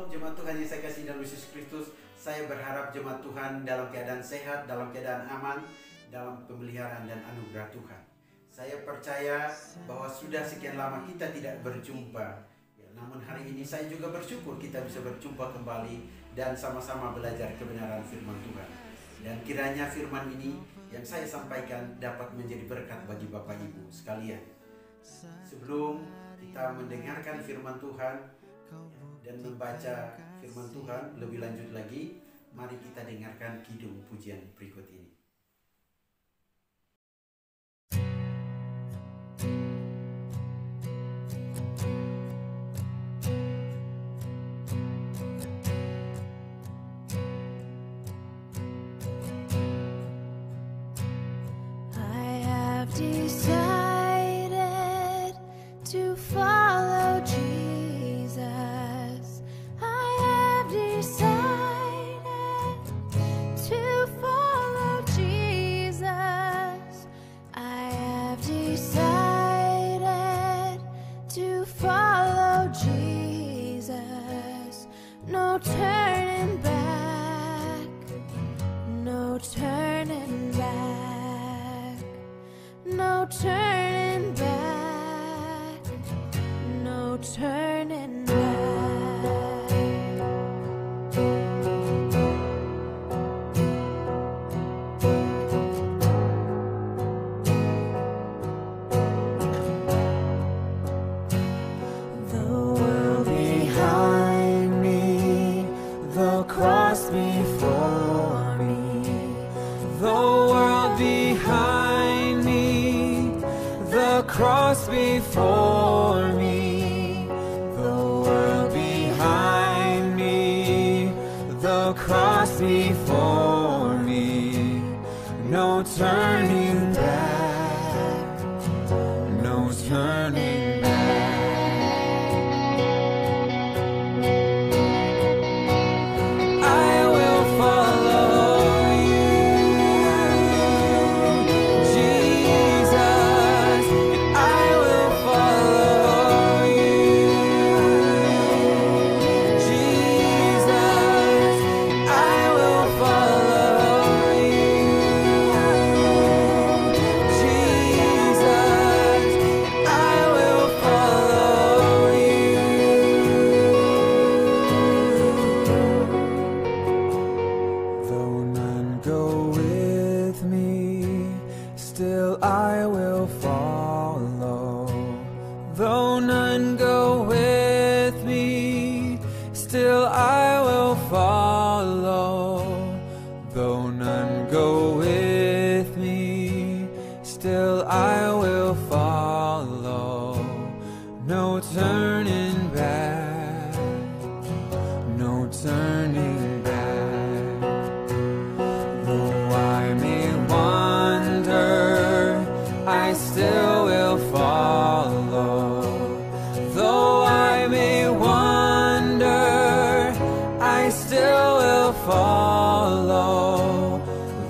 Jemaat Tuhan yang saya kasih dalam Yesus Kristus, saya berharap jemaat Tuhan dalam keadaan sehat, dalam keadaan aman, dalam pemeliharaan dan anugerah Tuhan. Saya percaya bahwa sudah sekian lama kita tidak berjumpa. Ya, namun hari ini saya juga bersyukur kita bisa berjumpa kembali dan sama-sama belajar kebenaran firman Tuhan. Dan kiranya firman ini yang saya sampaikan dapat menjadi berkat bagi Bapak Ibu sekalian. Sebelum kita mendengarkan firman Tuhan dan membaca firman Tuhan lebih lanjut lagi, mari kita dengarkan kidung pujian berikut ini. I have decided to follow Jesus. I have decided to follow Jesus. I have decided to follow Jesus. No turning back. No turning back. No turning back. No turning back. The world behind me, the cross before me. The world behind me, the cross before me. The world behind me, the cross before me. No turning back, no turning back. I will follow you, Jesus. I will follow you, Jesus. I will follow you, Jesus. I will follow you. Though none go with me, still I will follow. Though none go with me, still I will follow. Though none go with me, still I will follow. No turning back, no turning back. Though I may wander, I still will follow. Though I may wander, I still will follow.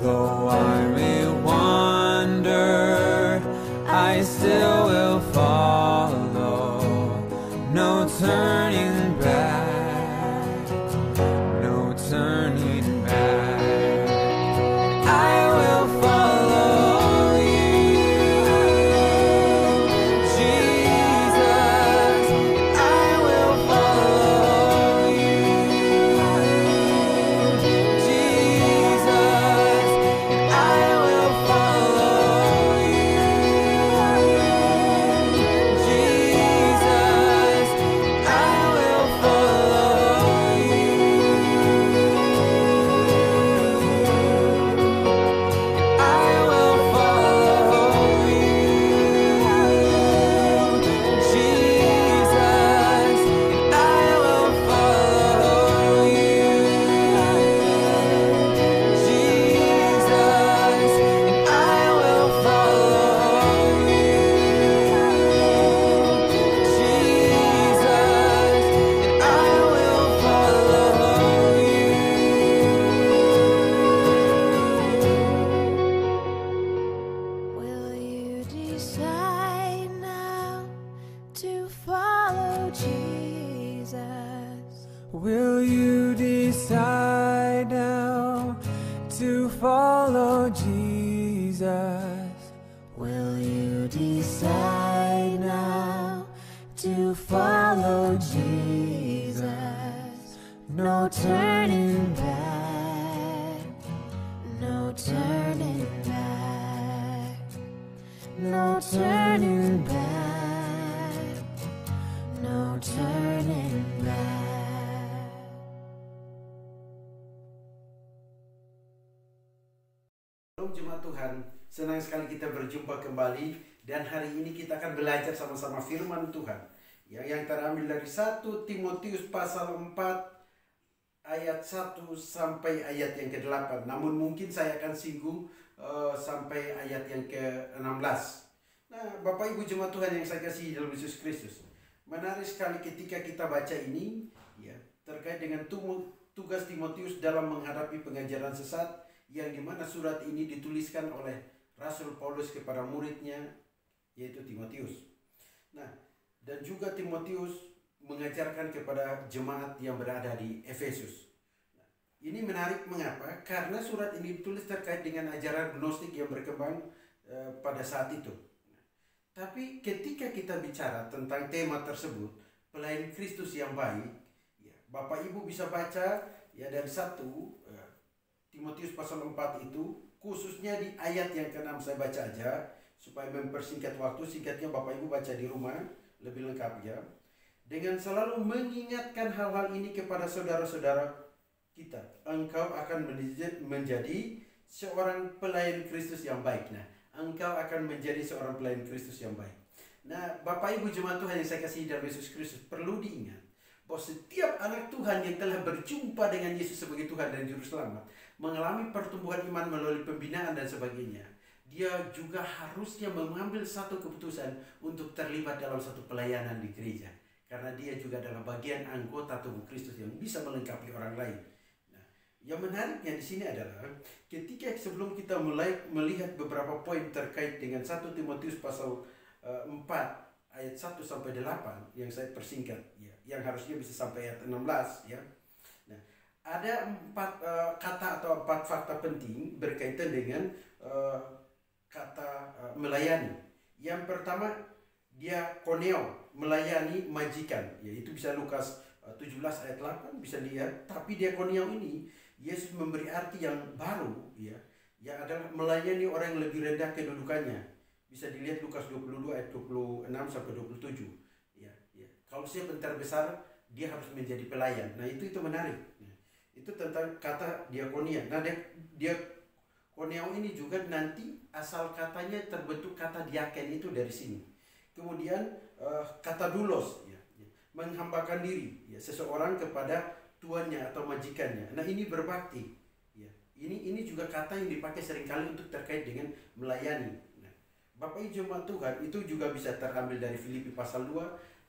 Though I may wander, I still will follow. No turning back, no turning back. I will follow you, Jesus. I will follow you, Jesus. I will follow you, Jesus. I will follow you. I will follow you, Jesus. I will follow you, Jesus. I will follow you, Jesus. Will you decide now to follow Jesus? Will you decide now to follow Jesus? Will you decide now to follow Jesus? No turning back, no turning back, no turning back, no turning back. Shalom jemaat Tuhan, senang sekali kita berjumpa kembali dan hari ini kita akan belajar sama-sama firman Tuhan yang terambil dari 1 Timotius pasal 4 ayat 1 sampai ayat yang ke-8. Namun mungkin saya akan singgung sampai ayat yang ke-16. Nah, Bapak Ibu jemaat Tuhan yang saya kasihi dalam Yesus Kristus, menarik sekali ketika kita baca ini ya, terkait dengan tugas Timotius dalam menghadapi pengajaran sesat, yang dimana surat ini dituliskan oleh Rasul Paulus kepada muridnya, yaitu Timotius. Nah, dan juga Timotius mengajarkan kepada jemaat yang berada di Efesus. Nah, ini menarik mengapa? Karena surat ini ditulis terkait dengan ajaran gnostik yang berkembang pada saat itu. Tapi ketika kita bicara tentang tema tersebut, pelayan Kristus yang baik, ya, Bapak Ibu bisa baca ya dari 1 Timotius pasal 4 itu, khususnya di ayat yang ke-6 saya baca aja supaya mempersingkat waktu. Singkatnya Bapak Ibu baca di rumah lebih lengkap ya. Dengan selalu mengingatkan hal-hal ini kepada saudara-saudara kita, engkau akan menjadi seorang pelayan Kristus yang baik. Nah, engkau akan menjadi seorang pelayan Kristus yang baik. Nah, Bapak Ibu jemaat Tuhan yang saya kasihi dalam Yesus Kristus, perlu diingat bahwa setiap anak Tuhan yang telah berjumpa dengan Yesus sebagai Tuhan dan Juru Selamat, mengalami pertumbuhan iman melalui pembinaan dan sebagainya, dia juga harusnya mengambil satu keputusan untuk terlibat dalam satu pelayanan di gereja. Karena dia juga adalah bagian anggota tubuh Kristus yang bisa melengkapi orang lain. Nah, yang menariknya di sini adalah ketika sebelum kita mulai melihat beberapa poin terkait dengan 1 Timotius pasal 4 ayat 1 sampai 8 yang saya persingkat ya, yang harusnya bisa sampai ayat 16 ya. Nah, ada 4 kata atau 4 fakta penting berkaitan dengan kata melayani. Yang pertama, diakoneo, melayani majikan, yaitu bisa Lukas 17 ayat 8 bisa lihat. Tapi diakoneo ini Yesus memberi arti yang baru ya, yang adalah melayani orang yang lebih rendah kedudukannya. Bisa dilihat Lukas 22 ayat 26 sampai 27. Ya. Kalau siapa yang terbesar, dia harus menjadi pelayan. Nah, itu menarik. Nah, itu tentang kata diakonia. Nah, diakonia ini juga nanti asal katanya terbentuk kata diaken itu dari sini. Kemudian kata doulos ya, menghambakan diri ya, seseorang kepada tuannya atau majikannya. Nah, ini berbakti. Ya. Ini juga kata yang dipakai seringkali untuk terkait dengan melayani. Bapak Ibu jemaat Tuhan, itu juga bisa terambil dari Filipi pasal 2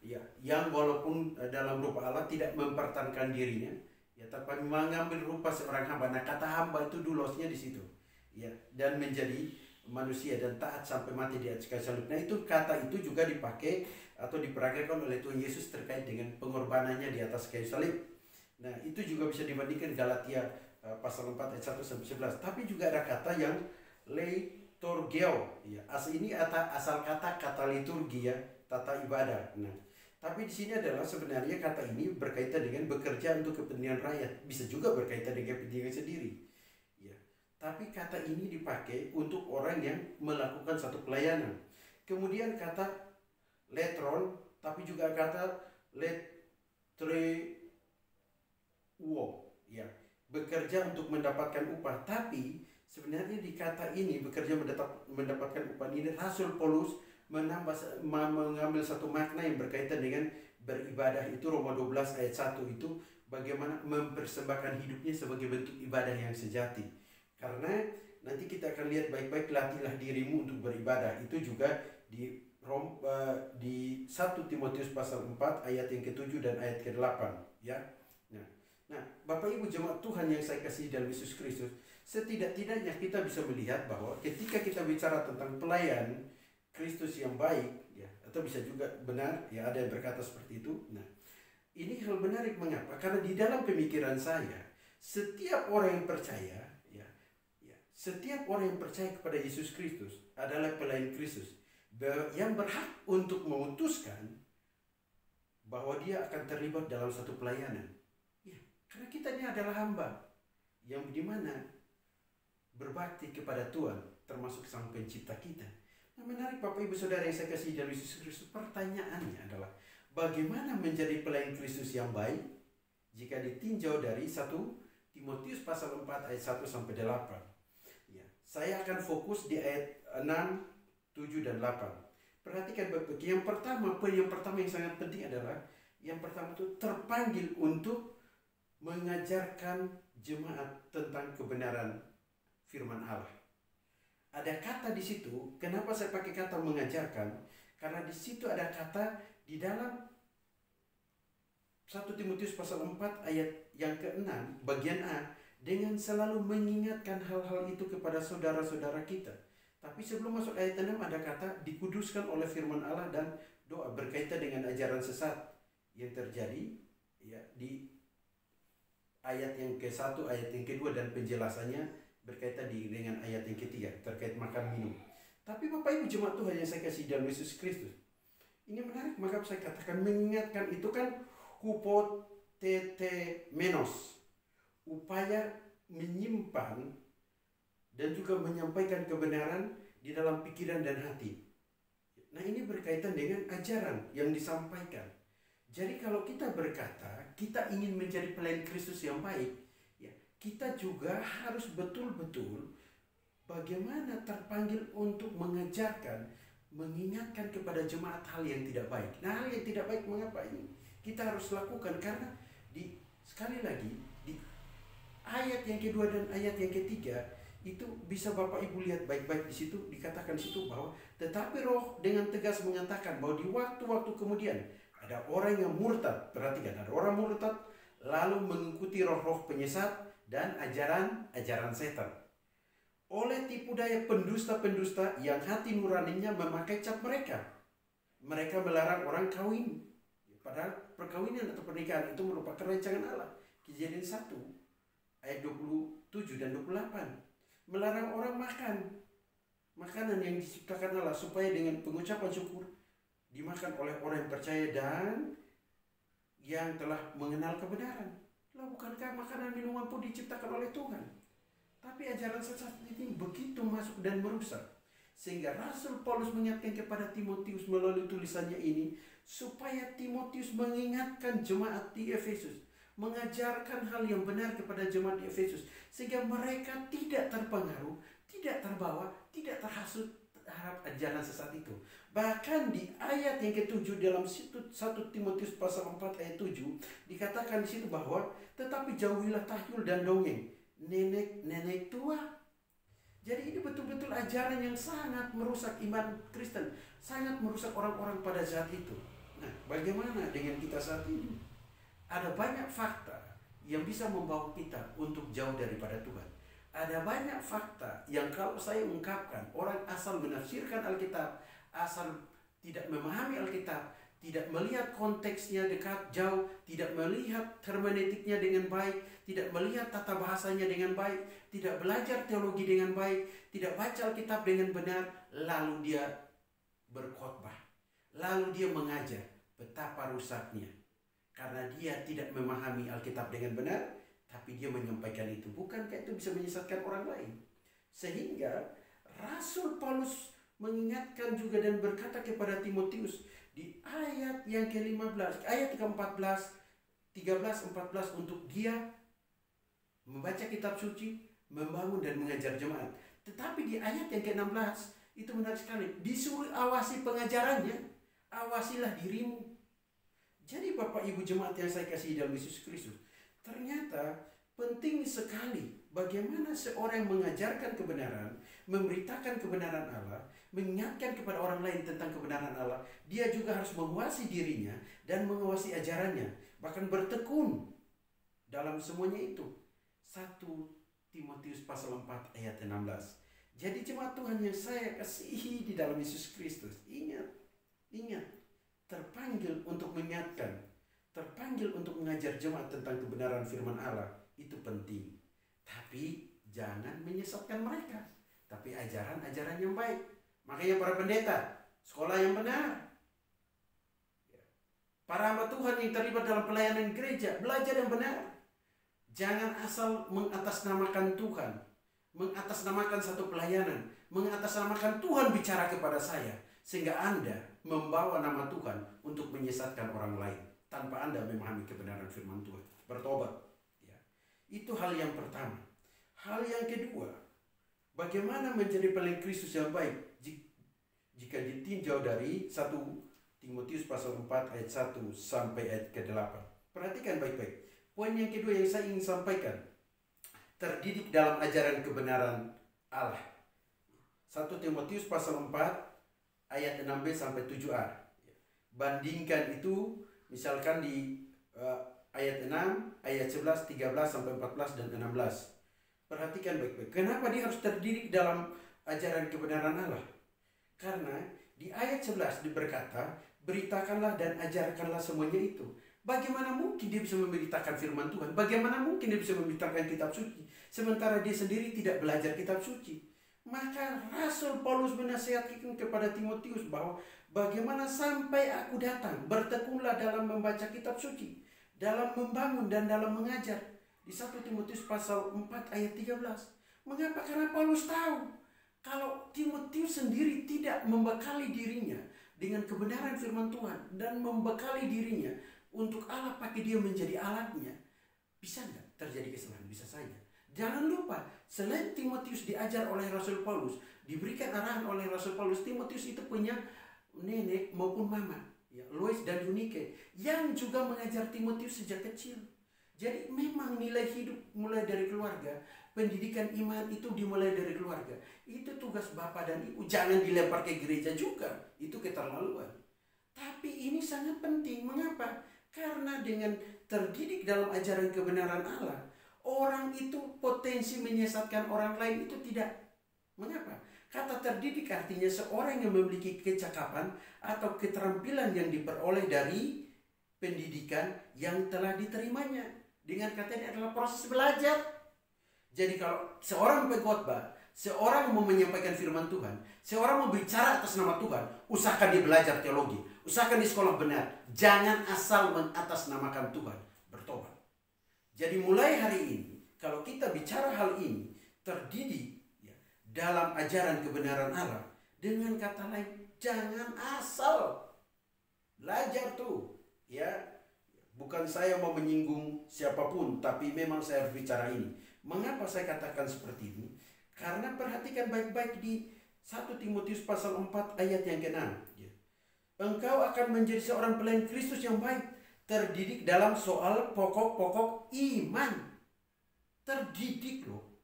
ya, yang walaupun dalam rupa Allah tidak mempertahankan dirinya ya, tapi mengambil rupa seorang hamba. Nah, kata hamba itu dulosnya di situ ya, dan menjadi manusia dan taat sampai mati di atas kayu salib. Nah, itu kata itu juga dipakai atau diperagakan oleh Tuhan Yesus terkait dengan pengorbanannya di atas kayu salib. Nah, itu juga bisa dibandingkan Galatia pasal 4 ayat 1 sampai 11. Tapi juga ada kata yang liturgeo ya. Asal kata liturgi ya, tata ibadah. Nah, tapi di sini adalah sebenarnya kata ini berkaitan dengan bekerja untuk kepentingan rakyat, bisa juga berkaitan dengan kepentingan sendiri. Ya. Tapi kata ini dipakai untuk orang yang melakukan satu pelayanan. Kemudian kata letron, tapi juga kata letreuo ya, bekerja untuk mendapatkan upah. Tapi sebenarnya di kata ini bekerja mendapatkan upah ini, Rasul Paulus mengambil satu makna yang berkaitan dengan beribadah. Itu Roma 12 ayat 1 itu bagaimana mempersembahkan hidupnya sebagai bentuk ibadah yang sejati. Karena nanti kita akan lihat baik-baik, latihlah dirimu untuk beribadah. Itu juga di 1 Timotius pasal 4 ayat yang ke-7 dan ayat ke-8 ya. Nah, Bapak Ibu jemaat Tuhan yang saya kasihi dalam Yesus Kristus, setidak-tidaknya kita bisa melihat bahwa ketika kita bicara tentang pelayan Kristus yang baik ya, atau bisa juga benar ya, ada yang berkata seperti itu. Nah, Ini hal menarik, mengapa? Karena di dalam pemikiran saya, setiap orang yang percaya, setiap orang yang percaya kepada Yesus Kristus adalah pelayan Kristus yang berhak untuk memutuskan bahwa dia akan terlibat dalam satu pelayanan. Ya, karena kita ini adalah hamba yang dimana berbakti kepada Tuhan, termasuk Sang Pencipta kita. Nah, menarik Bapak Ibu Saudara yang saya kasih dalam Yesus Kristus, pertanyaannya adalah bagaimana menjadi pelayan Kristus yang baik jika ditinjau dari 1 Timotius pasal 4 ayat 1 sampai 8. Ya, saya akan fokus di ayat 6, 7 dan 8. Perhatikan Bapak, yang pertama yang sangat penting adalah yang pertama itu terpanggil untuk mengajarkan jemaat tentang kebenaran firman Allah. Ada kata di situ, kenapa saya pakai kata mengajarkan? Karena di situ ada kata di dalam 1 Timotius pasal 4 ayat yang ke-6 bagian A, dengan selalu mengingatkan hal-hal itu kepada saudara-saudara kita. Tapi sebelum masuk ayat 6 ada kata dikuduskan oleh firman Allah dan doa, berkaitan dengan ajaran sesat yang terjadi ya di ayat yang ke-1, ayat yang kedua, dan penjelasannya berkaitan dengan ayat yang ketiga terkait makan minum. Tapi Bapak Ibu jemaat Tuhan yang saya kasih dalam Yesus Kristus, ini menarik, maka saya katakan mengingatkan itu kan hupotetemenos, upaya menyimpan dan juga menyampaikan kebenaran di dalam pikiran dan hati. Nah, ini berkaitan dengan ajaran yang disampaikan. Jadi kalau kita berkata kita ingin menjadi pelayan Kristus yang baik, ya, kita juga harus betul-betul bagaimana terpanggil untuk mengajarkan, mengingatkan kepada jemaat hal yang tidak baik. Nah, hal yang tidak baik mengapa ini kita harus lakukan? Karena sekali lagi di ayat yang kedua dan ayat yang ketiga itu bisa Bapak Ibu lihat baik-baik, di situ dikatakan di situ bahwa tetapi Roh dengan tegas mengatakan bahwa di waktu-waktu kemudian ada orang yang murtad. Perhatikan, ada orang murtad lalu mengikuti roh-roh penyesat dan ajaran-ajaran setan. Oleh tipu daya pendusta-pendusta yang hati nuraninya memakai cap mereka. Mereka melarang orang kawin. Padahal perkawinan atau pernikahan itu merupakan rancangan Allah. Kejadian 1 ayat 27 dan 28. Melarang orang makan makanan yang diciptakan Allah supaya dengan pengucapan syukur dimakan oleh orang yang percaya dan yang telah mengenal kebenaran. Lah, bukankah makanan minuman pun diciptakan oleh Tuhan? Tapi ajaran sesat ini begitu masuk dan merusak, sehingga Rasul Paulus mengingatkan kepada Timotius melalui tulisannya ini supaya Timotius mengingatkan jemaat di Efesus, mengajarkan hal yang benar kepada jemaat di Efesus, sehingga mereka tidak terpengaruh, tidak terbawa, tidak terhasut terhadap ajaran sesat itu. Bahkan di ayat yang ke-7 dalam 1 Timotius pasal 4 ayat 7 dikatakan di situ bahwa tetapi jauhilah tahyul dan dongeng nenek-nenek tua. Jadi ini betul-betul ajaran yang sangat merusak iman Kristen, sangat merusak orang-orang pada saat itu. Nah, bagaimana dengan kita saat ini? Ada banyak fakta yang bisa membawa kita untuk jauh daripada Tuhan. Ada banyak fakta yang kalau saya ungkapkan, orang asal menafsirkan Alkitab, asal tidak memahami Alkitab, tidak melihat konteksnya dekat jauh, tidak melihat hermeneutiknya dengan baik, tidak melihat tata bahasanya dengan baik, tidak belajar teologi dengan baik, tidak baca Alkitab dengan benar, lalu dia berkhotbah, lalu dia mengajar, betapa rusaknya. Karena dia tidak memahami Alkitab dengan benar, tapi dia menyampaikan itu. Bukankah itu bisa menyesatkan orang lain? Sehingga Rasul Paulus mengingatkan juga dan berkata kepada Timotius di ayat yang ke-15, ayat ke-14, 13-14 untuk dia membaca kitab suci, membangun dan mengajar jemaat. Tetapi di ayat yang ke-16 itu menarik sekali, disuruh awasi pengajarannya, awasilah dirimu. Jadi Bapak Ibu jemaat yang saya kasih dalam Yesus Kristus, ternyata penting sekali bagaimana seorang mengajarkan kebenaran, memberitakan kebenaran Allah, mengingatkan kepada orang lain tentang kebenaran Allah. Dia juga harus menguasai dirinya dan menguasai ajarannya, bahkan bertekun dalam semuanya itu. 1 Timotius pasal 4 ayat 16. Jadi jemaat Tuhan yang saya kasihi di dalam Yesus Kristus, ingat, terpanggil untuk mengingatkan, terpanggil untuk mengajar jemaat tentang kebenaran firman Allah, itu penting. Tapi jangan menyesatkan mereka, tapi ajaran-ajaran yang baik. Makanya para pendeta, sekolah yang benar. Para hamba Tuhan yang terlibat dalam pelayanan gereja, belajar yang benar. Jangan asal mengatasnamakan Tuhan, mengatasnamakan satu pelayanan, mengatasnamakan Tuhan bicara kepada saya, sehingga Anda membawa nama Tuhan untuk menyesatkan orang lain tanpa Anda memahami kebenaran firman Tuhan. Bertobat. Ya. Itu hal yang pertama. Hal yang kedua, bagaimana menjadi pelayan Kristus yang baik jika ditinjau dari 1 Timotius pasal 4 ayat 1 sampai ayat ke-8. Perhatikan baik-baik. Poin yang kedua yang saya ingin sampaikan, terdidik dalam ajaran kebenaran Allah. 1 Timotius pasal 4 ayat 6b sampai 7a. Bandingkan itu misalkan di ayat 6, ayat 11, 13 sampai 14 dan 16. Perhatikan baik-baik. Kenapa dia harus terdidik dalam ajaran kebenaran Allah? Karena di ayat 11 berkata, beritakanlah dan ajarkanlah semuanya itu. Bagaimana mungkin dia bisa memberitakan firman Tuhan? Bagaimana mungkin dia bisa memberitakan kitab suci sementara dia sendiri tidak belajar kitab suci? Maka Rasul Paulus menasihatkan kepada Timotius bahwa bagaimana sampai aku datang, bertekunlah dalam membaca kitab suci, dalam membangun dan dalam mengajar. Di 1 Timotius pasal 4 ayat 13. Mengapa? Karena Paulus tahu kalau Timotius sendiri tidak membekali dirinya dengan kebenaran firman Tuhan dan membekali dirinya untuk Allah pakai dia menjadi alatnya, bisa nggak terjadi kesalahan? Bisa saja. Jangan lupa, selain Timotius diajar oleh Rasul Paulus, diberikan arahan oleh Rasul Paulus, Timotius itu punya nenek maupun mama, ya, Lois dan Eunike, yang juga mengajar Timotius sejak kecil. Jadi memang nilai hidup mulai dari keluarga, pendidikan iman itu dimulai dari keluarga. Itu tugas bapak dan ibu. Jangan dilempar ke gereja juga, itu keterlaluan. Tapi ini sangat penting. Mengapa? Karena dengan terdidik dalam ajaran kebenaran Allah, orang itu potensi menyesatkan orang lain itu tidak. Mengapa? Kata terdidik artinya seorang yang memiliki kecakapan atau keterampilan yang diperoleh dari pendidikan yang telah diterimanya. Dengan kata ini adalah proses belajar. Jadi kalau seorang pengkhotbah, seorang mau menyampaikan firman Tuhan, seorang mau bicara atas nama Tuhan, usahakan dia belajar teologi, usahakan di sekolah benar. Jangan asal mengatasnamakan Tuhan. Bertobat. Jadi mulai hari ini, kalau kita bicara hal ini, terdidik ya, dalam ajaran kebenaran Allah, dengan kata lain, jangan asal belajar tuh, ya. Bukan saya mau menyinggung siapapun, tapi memang saya harus bicara ini. Mengapa saya katakan seperti ini? Karena perhatikan baik-baik di 1 Timotius pasal 4 ayat yang ke-6. Engkau akan menjadi seorang pelayan Kristus yang baik, terdidik dalam soal pokok-pokok iman. Terdidik loh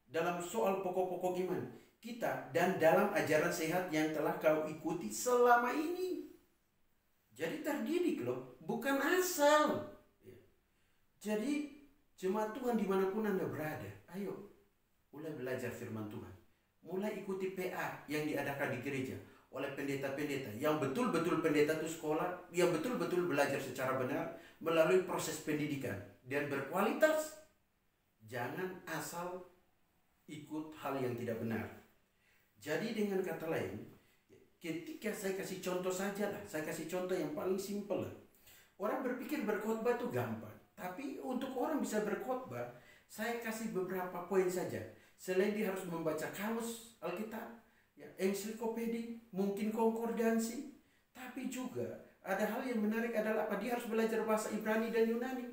dalam soal pokok-pokok iman kita dan dalam ajaran sehat yang telah kau ikuti selama ini. Jadi terdidik loh, bukan asal. Jadi jemaat Tuhan dimanapun Anda berada, ayo mulai belajar firman Tuhan. Mulai ikuti PA yang diadakan di gereja oleh pendeta-pendeta yang betul-betul pendeta itu sekolah, yang betul-betul belajar secara benar melalui proses pendidikan dan berkualitas. Jangan asal ikut hal yang tidak benar. Jadi dengan kata lain, ketika saya kasih contoh saja lah, saya kasih contoh yang paling simpel lah. Orang berpikir berkhotbah itu gampang, tapi untuk orang bisa berkhotbah, saya kasih beberapa poin saja. Selain dia harus membaca kamus Alkitab, ya, ensiklopedi, mungkin konkordansi, tapi juga ada hal yang menarik adalah apa? Dia harus belajar bahasa Ibrani dan Yunani.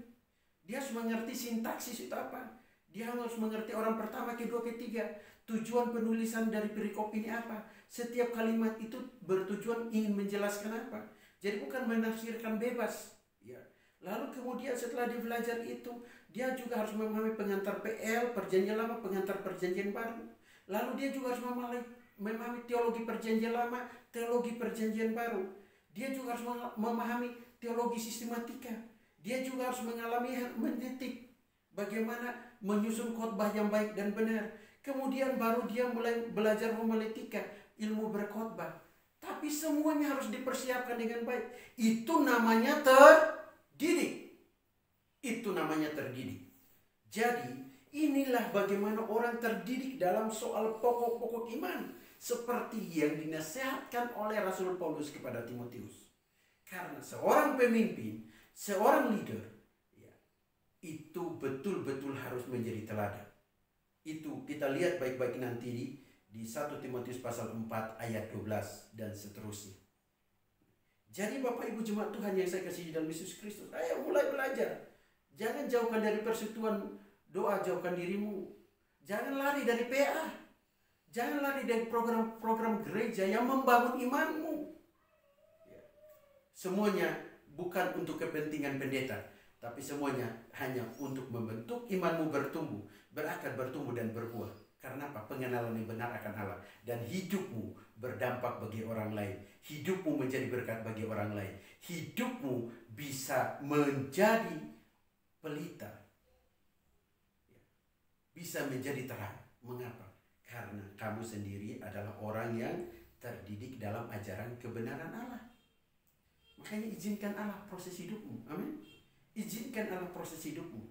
Dia harus mengerti sintaksis itu apa. Dia harus mengerti orang pertama, kedua, ketiga. Tujuan penulisan dari perikop ini apa? Setiap kalimat itu bertujuan ingin menjelaskan apa? Jadi bukan menafsirkan bebas. Ya. Lalu kemudian setelah dia belajar itu, dia juga harus memahami pengantar PL, perjanjian lama, pengantar perjanjian baru. Lalu dia juga harus memahami teologi perjanjian lama, teologi perjanjian baru. Dia juga harus memahami teologi sistematika. Dia juga harus mendetik bagaimana menyusun khotbah yang baik dan benar. Kemudian baru dia mulai belajar homiletika, ilmu berkhotbah. Tapi semuanya harus dipersiapkan dengan baik. Itu namanya terdidik. didik. Itu namanya terdidik. Jadi inilah bagaimana orang terdidik dalam soal pokok-pokok iman. Seperti yang dinasihatkan oleh Rasul Paulus kepada Timotius. Karena seorang pemimpin, seorang leader, ya, itu betul-betul harus menjadi teladan. Itu kita lihat baik-baik nanti di 1 Timotius pasal 4 ayat 12 dan seterusnya. Jadi Bapak Ibu jemaat Tuhan yang saya kasih dalam Yesus Kristus, ayo mulai belajar. Jangan jauhkan dari persekutuan doa, jauhkan dirimu. Jangan lari dari PA. Jangan lari dari program-program gereja yang membangun imanmu. Ya. Semuanya bukan untuk kepentingan pendeta, tapi semuanya hanya untuk membentuk imanmu bertumbuh, berakar, bertumbuh dan berbuah. Karena apa? Pengenalan yang benar akan Allah. Dan hidupmu berdampak bagi orang lain. Hidupmu menjadi berkat bagi orang lain. Hidupmu bisa menjadi pelita. Bisa menjadi terang. Mengapa? Karena kamu sendiri adalah orang yang terdidik dalam ajaran kebenaran Allah. Makanya izinkan Allah proses hidupmu. Amin. Izinkan Allah proses hidupmu.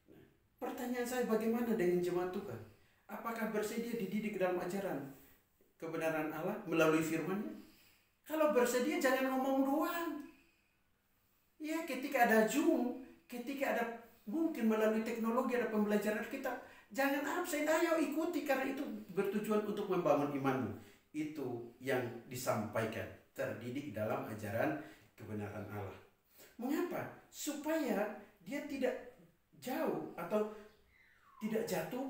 Nah, pertanyaan saya, bagaimana dengan jemaat Tuhan? Apakah bersedia dididik dalam ajaran kebenaran Allah melalui firman-Nya? Kalau bersedia jangan ngomong doang. Ya, ketika ada Zoom, ketika ada mungkin melalui teknologi ada pembelajaran kita, jangan absen, ayo ikuti karena itu bertujuan untuk membangun imanmu. Itu yang disampaikan, terdidik dalam ajaran kebenaran Allah. Mengapa? Supaya dia tidak jauh atau tidak jatuh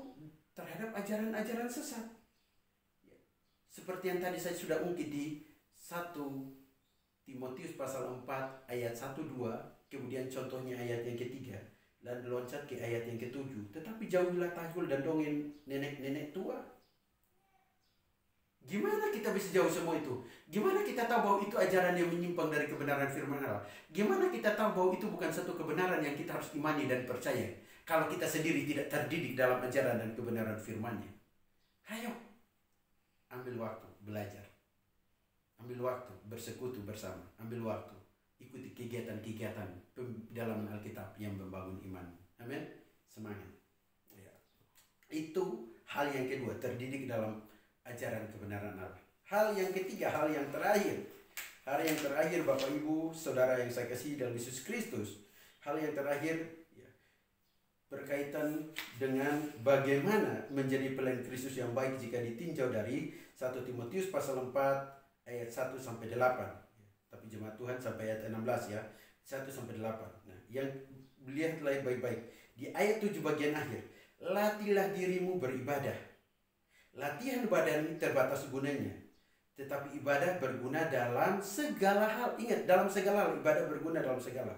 terhadap ajaran-ajaran sesat. Seperti yang tadi saya sudah ungkit di 1 Timotius pasal 4 ayat 1-2, kemudian contohnya ayat yang ketiga, dan loncat ke ayat yang ketujuh. Tetapi jauhilah tahul dan dongeng nenek-nenek tua. Gimana kita bisa jauh semua itu? Gimana kita tahu bahwa itu ajaran yang menyimpang dari kebenaran firman Allah? Gimana kita tahu bahwa itu bukan satu kebenaran yang kita harus imani dan percaya? Kalau kita sendiri tidak terdidik dalam ajaran dan kebenaran firman-Nya. Ayo, ambil waktu belajar. Ambil waktu bersekutu bersama. Ambil waktu ikuti kegiatan-kegiatan dalam Alkitab yang membangun iman. Amin. Semangat. Ya. Itu hal yang kedua, terdidik dalam ajaran kebenaran Allah. Hal yang ketiga, hal yang terakhir. Hal yang terakhir Bapak Ibu, Saudara yang saya kasih dalam Yesus Kristus. Hal yang terakhir ya, berkaitan dengan bagaimana menjadi pelayan Kristus yang baik jika ditinjau dari 1 Timotius pasal 4 ayat 1 sampai 8. Tapi jemaat Tuhan sampai ayat 16 ya. 1 sampai 8. Nah, yang lihatlah baik-baik. Di ayat 7 bagian akhir. Latihlah dirimu beribadah. Latihan badan ini terbatas gunanya. Tetapi ibadah berguna dalam segala hal. Ingat, dalam segala hal. Ibadah berguna dalam segala.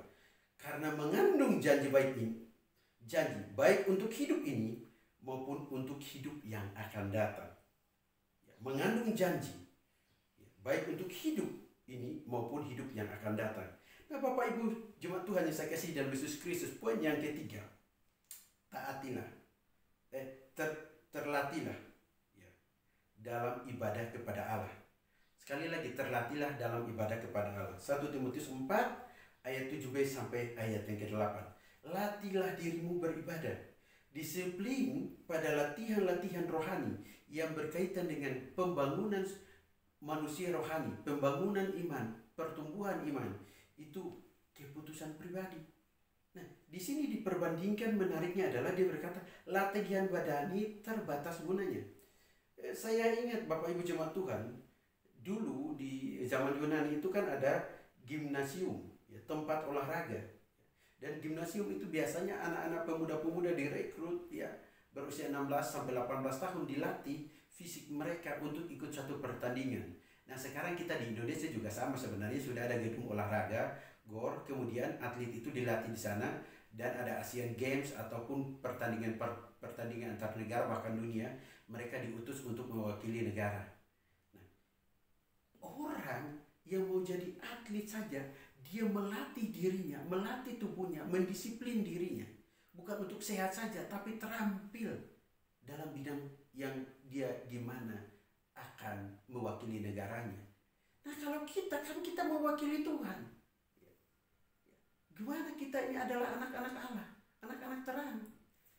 Karena mengandung janji baik ini. Janji baik untuk hidup ini maupun untuk hidup yang akan datang. Mengandung janji. Baik untuk hidup ini maupun hidup yang akan datang. Nah Bapak Ibu jemaat Tuhan yang saya kasih dalam Yesus Kristus, poin yang ketiga, taatilah, terlatihlah ya, dalam ibadah kepada Allah. Sekali lagi, terlatihlah dalam ibadah kepada Allah. 1 Timotius 4 ayat 7b sampai ayat yang ke-8. Latihlah dirimu beribadah. Disiplin pada latihan-latihan rohani yang berkaitan dengan pembangunan manusia rohani, pembangunan iman, pertumbuhan iman, itu keputusan pribadi. Nah, di sini diperbandingkan, menariknya adalah dia berkata, latihan badani terbatas gunanya. Saya ingat Bapak Ibu jemaat Tuhan, dulu di zaman Yunani itu kan ada gimnasium, ya, tempat olahraga. Dan gimnasium itu biasanya anak-anak pemuda-pemuda direkrut ya, berusia 16 sampai 18 tahun dilatih fisik mereka untuk ikut satu pertandingan. Nah sekarang kita di Indonesia juga sama sebenarnya, sudah ada gedung olahraga GOR, kemudian atlet itu dilatih di sana, dan ada Asian Games ataupun pertandingan antar negara bahkan dunia, mereka diutus untuk mewakili negara. Nah, orang yang mau jadi atlet saja, dia melatih dirinya, melatih tubuhnya, mendisiplin dirinya, bukan untuk sehat saja, tapi terampil dalam bidang yang dia gimana akan mewakili negaranya. Nah kalau kita kan kita mewakili Tuhan. Gimana kita ini adalah anak-anak Allah, anak-anak terang.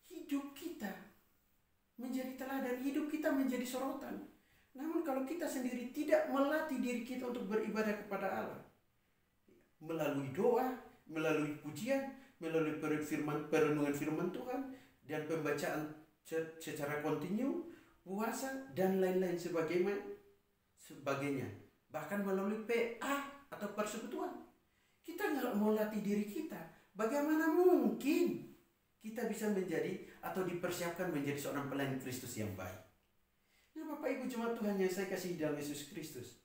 Hidup kita menjadi teladan, hidup kita menjadi sorotan. Namun kalau kita sendiri tidak melatih diri kita untuk beribadah kepada Allah, melalui doa, melalui pujian, melalui perenungan firman Tuhan, dan pembacaan secara kontinu, puasa, dan lain-lain sebagainya. Bahkan melalui PA atau persekutuan. Kita nggak mau latih diri kita. Bagaimana mungkin kita bisa menjadi atau dipersiapkan menjadi seorang pelayan Kristus yang baik? Nah, Bapak Ibu jemaat Tuhan yang saya kasihi dalam Yesus Kristus,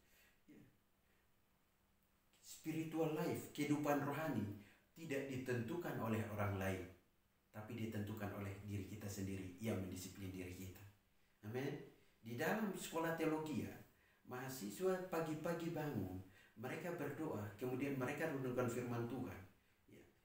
spiritual life, kehidupan rohani tidak ditentukan oleh orang lain, tapi ditentukan oleh diri kita sendiri yang mendisiplin diri kita. Amin. Di dalam sekolah teologi, mahasiswa pagi-pagi bangun, mereka berdoa, kemudian mereka renungkan firman Tuhan.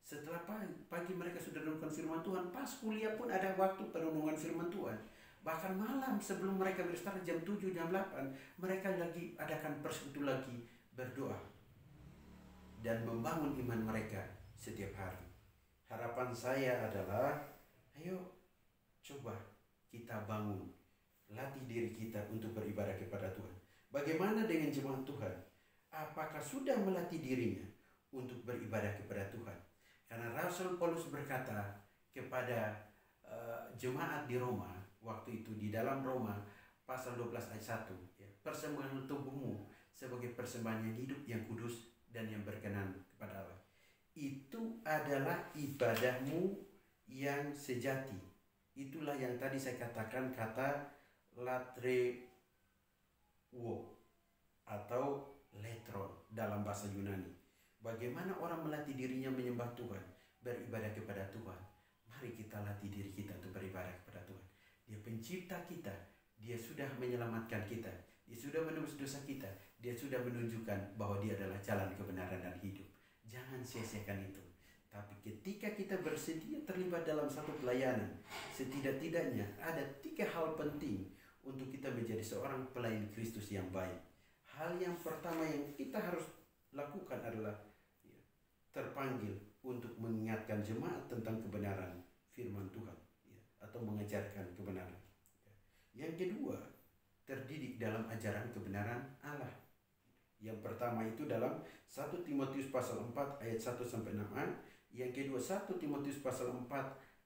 Setelah pagi mereka sudah renungkan firman Tuhan, pas kuliah pun ada waktu perenungan firman Tuhan. Bahkan malam sebelum mereka beristirahat jam 7, jam 8, mereka lagi adakan persekutu lagi, berdoa dan membangun iman mereka setiap hari. Harapan saya adalah, ayo coba kita bangun, latih diri kita untuk beribadah kepada Tuhan. Bagaimana dengan jemaat Tuhan? Apakah sudah melatih dirinya untuk beribadah kepada Tuhan? Karena Rasul Paulus berkata kepada jemaat di Roma waktu itu, di dalam Roma pasal 12 ayat 1, ya, persembahan tubuhmu sebagai persembahan yang hidup, yang kudus, dan yang berkenan kepada Allah. Itu adalah ibadahmu yang sejati. Itulah yang tadi saya katakan kata latreuo atau letron dalam bahasa Yunani. Bagaimana orang melatih dirinya menyembah Tuhan, beribadah kepada Tuhan? Mari kita latih diri kita untuk beribadah kepada Tuhan. Dia pencipta kita, dia sudah menyelamatkan kita, dia sudah menebus dosa kita, dia sudah menunjukkan bahwa dia adalah jalan kebenaran dan hidup. Jangan sia-siakan itu. Tapi ketika kita bersedia terlibat dalam satu pelayanan, setidak-tidaknya ada 3 hal penting untuk kita menjadi seorang pelayan Kristus yang baik. Hal yang pertama yang kita harus lakukan adalah terpanggil untuk mengingatkan jemaat tentang kebenaran firman Tuhan, atau mengajarkan kebenaran. Yang kedua, terdidik dalam ajaran kebenaran Allah. Yang pertama itu dalam 1 Timotius pasal 4 ayat 1 sampai 6a. Yang kedua 1 Timotius pasal 4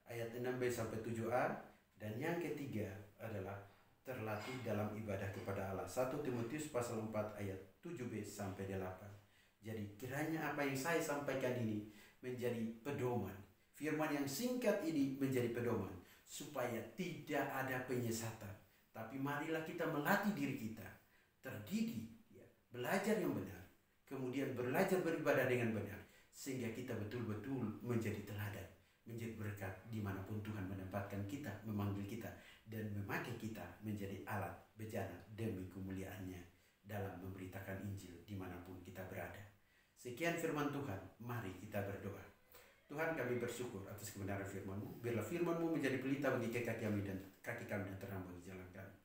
ayat 6b sampai 7a. Dan yang ketiga adalah terlatih dalam ibadah kepada Allah. 1 Timotius pasal 4 ayat 7b sampai 8. Jadi kiranya apa yang saya sampaikan ini menjadi pedoman. Firman yang singkat ini menjadi pedoman supaya tidak ada penyesatan. Tapi marilah kita melatih diri kita, terdidik, belajar yang benar, kemudian belajar beribadah dengan benar, sehingga kita betul-betul menjadi teladan, menjadi berkat dimanapun Tuhan menempatkan kita, memanggil kita, dan memakai kita menjadi alat bejana demi kemuliaannya dalam memberitakan Injil dimanapun kita berada. Sekian firman Tuhan, mari kita berdoa. Tuhan, kami bersyukur atas kebenaran firman-Mu. Biarlah firman-Mu menjadi pelita bagi kaki kami dan terang bagi jalan kami.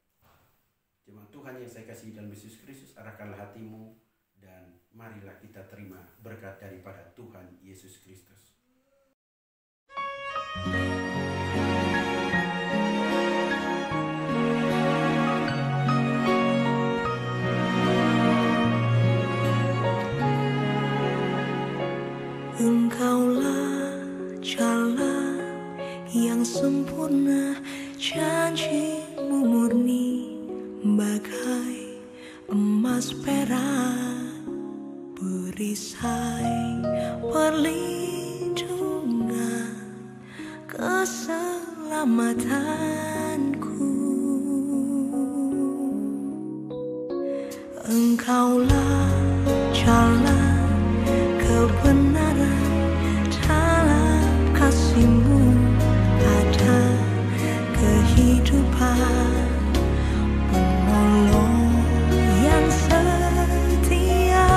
Jemaat Tuhan yang saya kasihi dalam Yesus Kristus, arahkanlah hatimu dan marilah kita terima berkat daripada Tuhan Yesus Kristus. Engkaulah jalan yang sempurna, janji-Mu murni bagai emas perak, perisai perlindungan keselamatanku. Engkaulah jalan kebenaran, dalam kasih-Mu ada kehidupan, penolong yang setia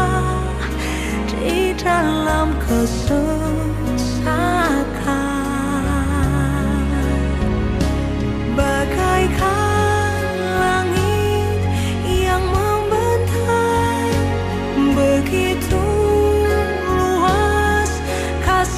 di dalam kesesakan. Bagaikan langit yang membentang, begitu luas kasih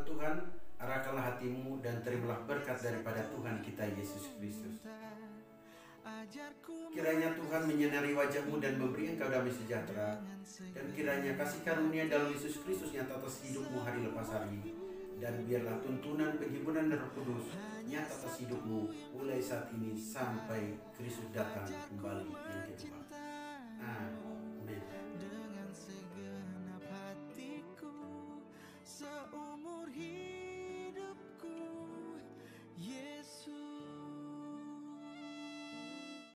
Tuhan, arahkanlah hatimu dan terimalah berkat daripada Tuhan kita Yesus Kristus. Kiranya Tuhan menyinari wajahmu dan memberi engkau damai sejahtera, dan kiranya kasih karunia dalam Yesus Kristus nyata atas hidupmu hari lepas hari, dan biarlah tuntunan penghiburan Roh Kudus nyata atas hidupmu mulai saat ini sampai Kristus datang kembali yang kedua. Amin.